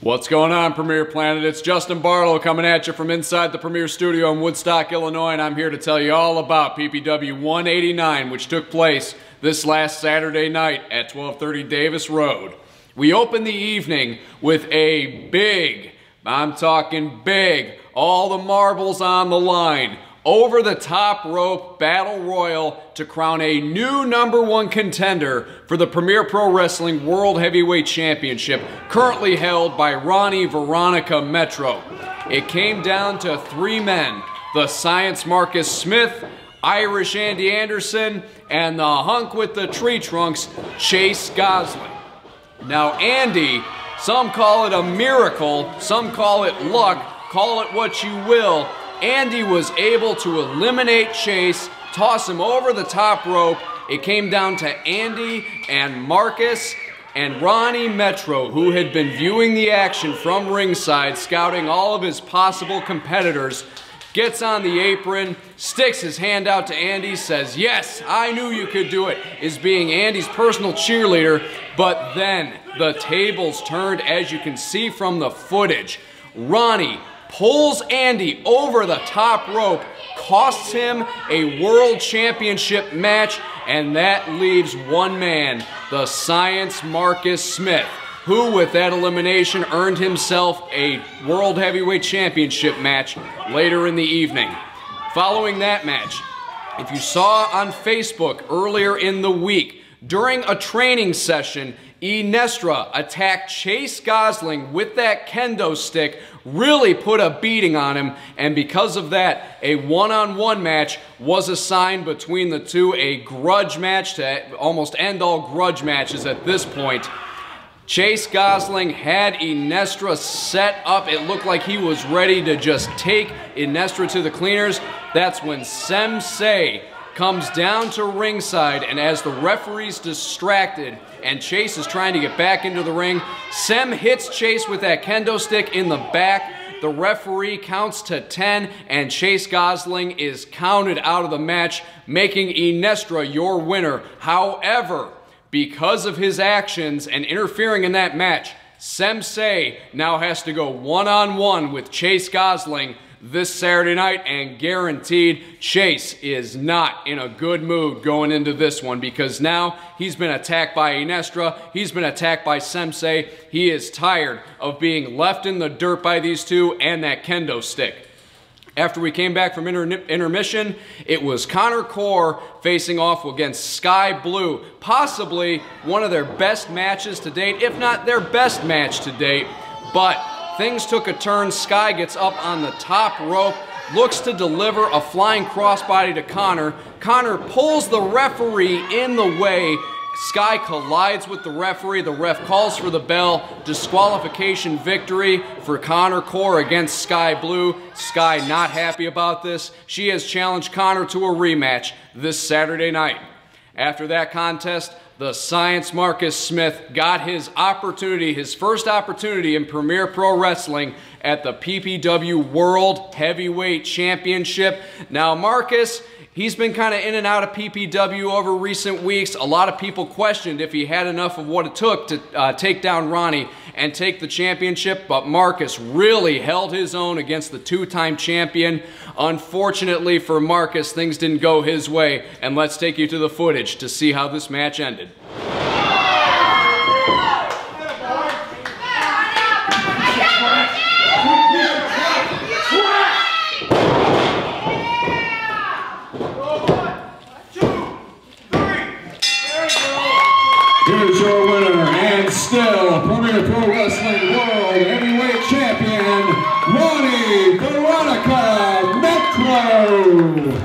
What's going on, Premier Planet? It's Justin Barlow coming at you from inside the Premier Studio in Woodstock, Illinois, and I'm here to tell you all about PPW 189, which took place this last Saturday night at 1230 Davis Road. We opened the evening with a big, I'm talking big, all the marbles on the line, over the top rope battle royal to crown a new #1 contender for the Premier Pro Wrestling World Heavyweight Championship, currently held by Ronnie Veronica Metro. It came down to 3 men, the Science Marcus Smith, Irish Andy Anderson, and the hunk with the tree trunks, Chase Gosling. Now Andy, some call it a miracle, some call it luck, call it what you will, Andy was able to eliminate Chase, toss him over the top rope. It came down to Andy and Marcus and Ronnie Metro, who had been viewing the action from ringside, scouting all of his possible competitors, gets on the apron, sticks his hand out to Andy, says, "Yes, I knew you could do it," is being Andy's personal cheerleader. But then the tables turned, as you can see from the footage. Ronnie pulls Andy over the top rope, costs him a world championship match, and that leaves one man, the Science Marcus Smith, who with that elimination earned himself a world heavyweight championship match later in the evening. Following that match, if you saw on Facebook earlier in the week, during a training session, Nestra attacked Chase Gosling with that kendo stick, really put a beating on him, and because of that, a one-on-one match was assigned between the two, a grudge match to almost end all grudge matches at this point. Chase Gosling had Nestra set up. It looked like he was ready to just take Nestra to the cleaners. That's when Sensei comes down to ringside, and as the referee's distracted and Chase is trying to get back into the ring, Sem hits Chase with that kendo stick in the back. The referee counts to 10, and Chase Gosling is counted out of the match, making Nestra your winner. However, because of his actions and interfering in that match, Sensei now has to go one-on-one with Chase Gosling this Saturday night, and guaranteed Chase is not in a good mood going into this one, because now he's been attacked by Nestra, he's been attacked by Sensei, he is tired of being left in the dirt by these two and that kendo stick. After we came back from intermission, it was Connor Core facing off against Sky Blu, possibly one of their best matches to date, if not their best match to date, but things took a turn. Sky gets up on the top rope, looks to deliver a flying crossbody to Connor. Connor pulls the referee in the way. Sky collides with the referee. The ref calls for the bell. Disqualification victory for Connor Core against Sky Blu. Sky not happy about this. She has challenged Connor to a rematch this Saturday night. After that contest, the Science Marcus Smith got his opportunity, his first opportunity in Premier Pro Wrestling at the PPW World Heavyweight Championship. Now Marcus, he's been kind of in and out of PPW over recent weeks. A lot of people questioned if he had enough of what it took to take down Ronnie and take the championship, but Marcus really held his own against the two-time champion. Unfortunately for Marcus, things didn't go his way, and let's take you to the footage to see how this match ended. Here's your winner, and still Premier Pro Wrestling World Heavyweight Champion, Ronnie Veronica Metro.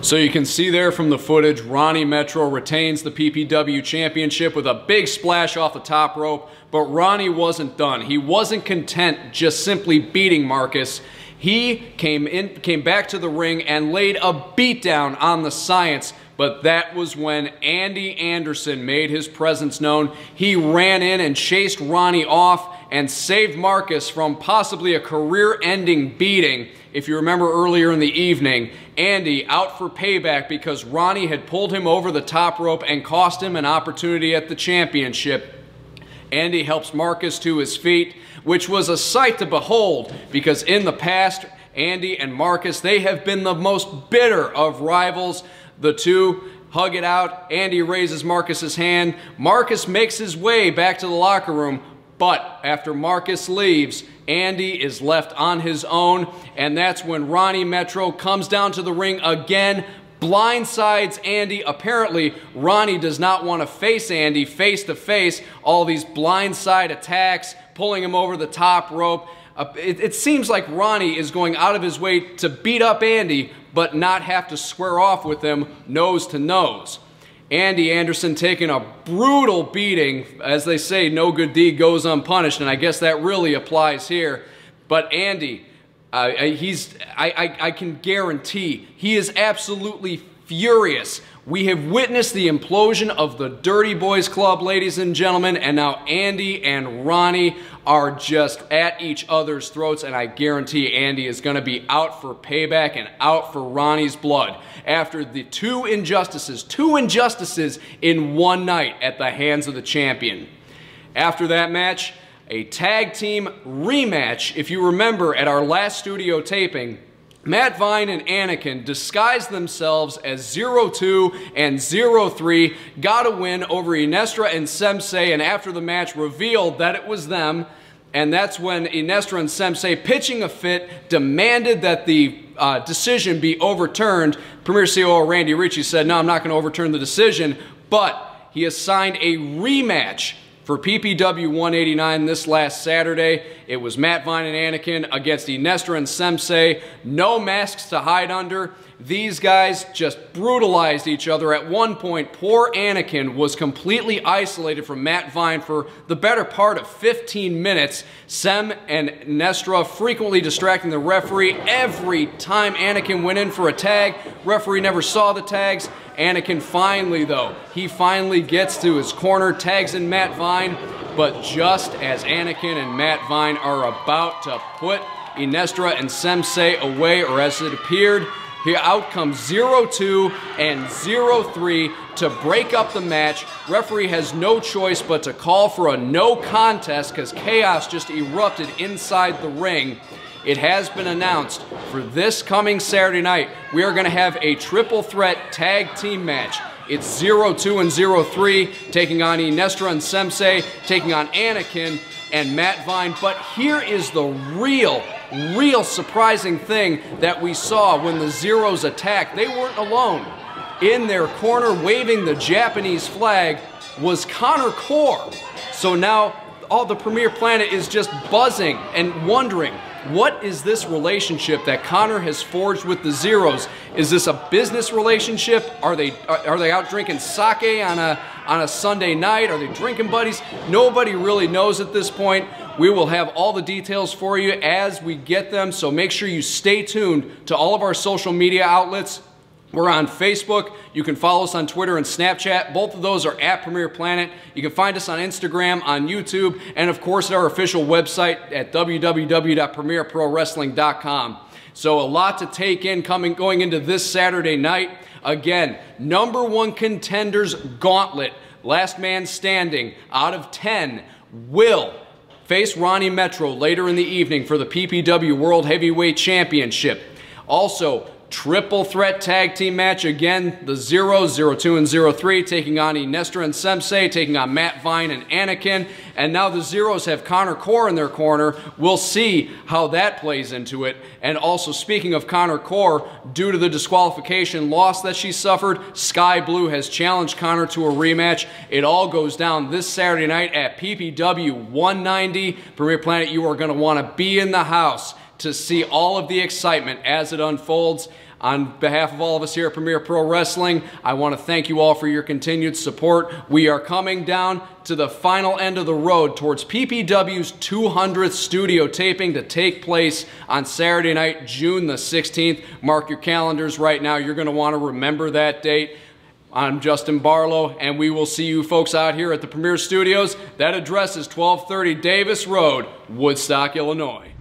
So you can see there from the footage, Ronnie Metro retains the PPW championship with a big splash off the top rope, but Ronnie wasn't done. He wasn't content just simply beating Marcus. He came back to the ring and laid a beatdown on the Science, but that was when Andy Anderson made his presence known. He ran in and chased Ronnie off and saved Marcus from possibly a career-ending beating. If you remember earlier in the evening, Andy out for payback because Ronnie had pulled him over the top rope and cost him an opportunity at the championship. Andy helps Marcus to his feet, which was a sight to behold because in the past, Andy and Marcus, they have been the most bitter of rivals. The two hug it out. Andy raises Marcus's hand. Marcus makes his way back to the locker room, but after Marcus leaves, Andy is left on his own, and that's when Ronnie Metro comes down to the ring again, blindsides Andy. Apparently, Ronnie does not want to face Andy face to face. All these blindside attacks, pulling him over the top rope. It seems like Ronnie is going out of his way to beat up Andy, but not have to square off with him nose to nose. Andy Anderson taking a brutal beating. As they say, no good deed goes unpunished, and I guess that really applies here. But Andy, I can guarantee he is absolutely furious. We have witnessed the implosion of the Dirty Boys Club, ladies and gentlemen, and now Andy and Ronnie are just at each other's throats, and I guarantee Andy is going to be out for payback and out for Ronnie's blood after the two injustices in one night at the hands of the champion. After that match, a tag team rematch. If you remember at our last studio taping, Matt Vine and Anakin disguised themselves as 02 and 03, got a win over Nestra and Sensei, and after the match revealed that it was them. And that's when Nestra and Sensei, pitching a fit, demanded that the decision be overturned. Premier COO Randy Ricci said, no, I'm not going to overturn the decision, but he assigned a rematch for PPW 189 this last Saturday. It was Matt Vine and Anakin against Nestra and Sensei. No masks to hide under. These guys just brutalized each other. At one point, poor Anakin was completely isolated from Matt Vine for the better part of 15 minutes. Sem and Nestra frequently distracting the referee. Every time Anakin went in for a tag, referee never saw the tags. Anakin finally, though, he finally gets to his corner, tags in Matt Vine, but just as Anakin and Matt Vine are about to put Nestra and Sensei away, or as it appeared, here out comes 02 and 03 to break up the match. Referee has no choice but to call for a no contest because chaos just erupted inside the ring. It has been announced for this coming Saturday night, we are going to have a triple threat tag team match. It's 02 and 03 taking on Nestra and Sensei, taking on Anakin and Matt Vine. But here is the real surprising thing that we saw when the Zeros attacked. They weren't alone. In their corner, waving the Japanese flag, was Connor Core. So now all the Premier Planet is just buzzing and wondering, what is this relationship that Connor has forged with the Zeros? Is this a business relationship? Are they out drinking sake on a Sunday night? Are they drinking buddies? Nobody really knows at this point. We will have all the details for you as we get them, so make sure you stay tuned to all of our social media outlets. We're on Facebook. You can follow us on Twitter and Snapchat. Both of those are at Premier Planet. You can find us on Instagram, on YouTube, and of course at our official website at www.premierprowrestling.com. So a lot to take in going into this Saturday night. Again, #1 contenders gauntlet, last man standing out of 10 will face Ronnie Metro later in the evening for the PPW World Heavyweight Championship. Also, triple threat tag team match again, the Zeros, 02 and 03, taking on Nestra and Sensei, taking on Matt Vine and Anakin. And now the Zeros have Connor Core in their corner. We'll see how that plays into it. And also, speaking of Connor Core, due to the disqualification loss that she suffered, Sky Blu has challenged Connor to a rematch. It all goes down this Saturday night at PPW 190. Premier Planet, you are going to want to be in the house to see all of the excitement as it unfolds. On behalf of all of us here at Premier Pro Wrestling, I want to thank you all for your continued support. We are coming down to the final end of the road towards PPW's 200th studio taping to take place on Saturday night, June the 16th. Mark your calendars right now. You're going to want to remember that date. I'm Justin Barlow, and we will see you folks out here at the Premier Studios. That address is 1230 Davis Road, Woodstock, Illinois.